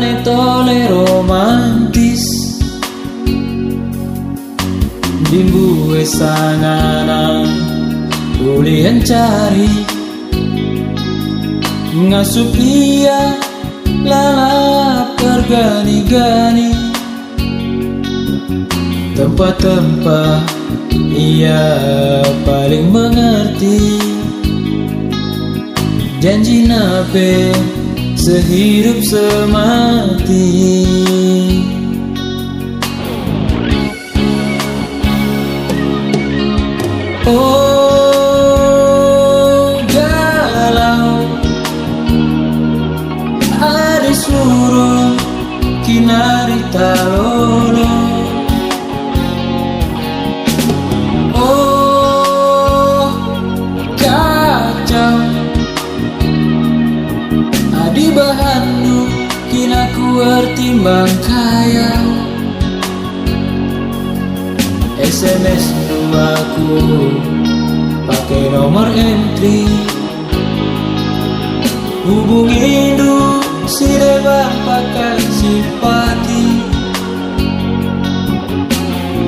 Mane tole romantis Dimbu esangana Kulian cari Ngasup ia lalap tergani-gani Tempat-tempat ia paling mengerti Janji nape sehidup semati Oh galau ada suruh kinari talolo Oh kacau adi bahandu kina kuar timbang kaya SMS aku pakai nomor entry hubungi du si dewa pakai simpati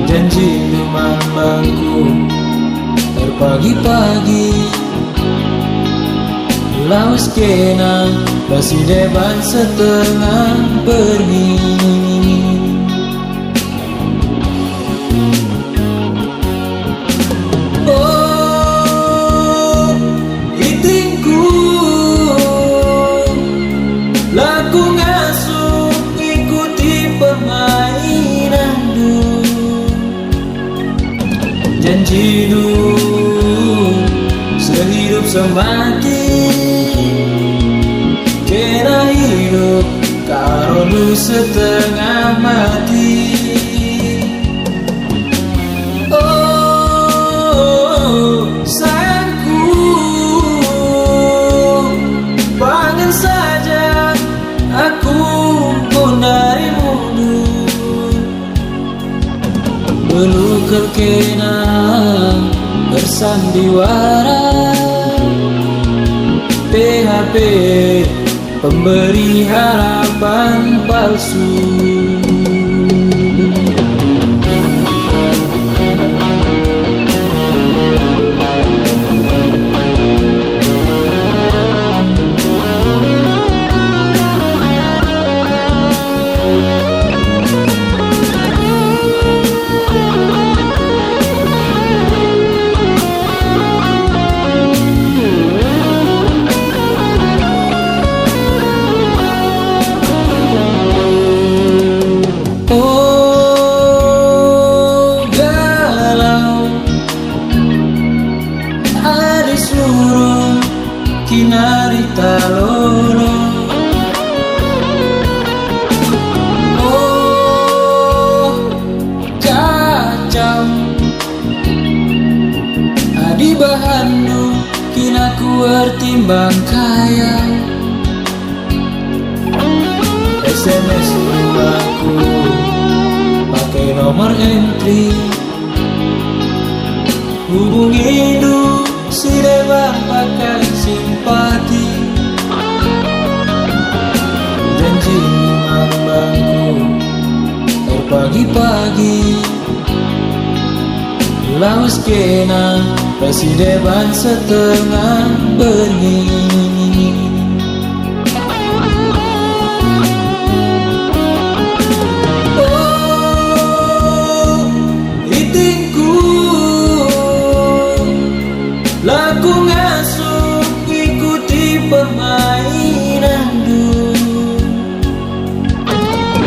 janji memang bangku terpagi-pagi lawas kena masih deban setengah pergi Laku ngasuh ikuti permainan du Janji du sehidup semati Kena hidup karo du setengah mati Oh sayangku pangan saja aku pun dari mundur Belukar kena bersandiwara PHP pemberi harapan palsu suruh kinari talolo Oh kacau adi bahandu kina kuar timbang kaya SMS aku pakai nomor entry hubungi du si dewa pakai simpati janji membangku terpagi-pagi lawas kena pasti dewan setengah pergi Laku ngasuh ikuti permainan du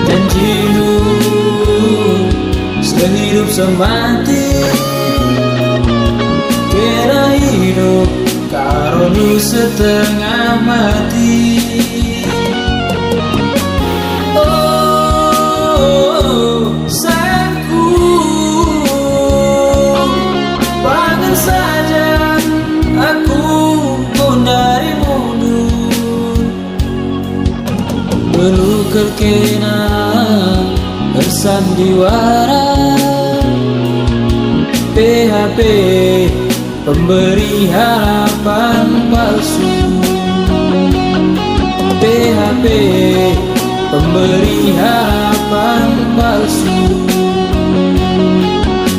Janji du sehidup semati Kena hidup karo du setengah mati Oh sayangku pangan saja aku pun dari mundur Belukar kena bersandiwara PHP pemberi harapan palsu PHP pemberi harapan palsu.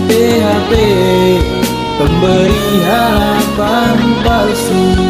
PHP, pemberi harapan palsu.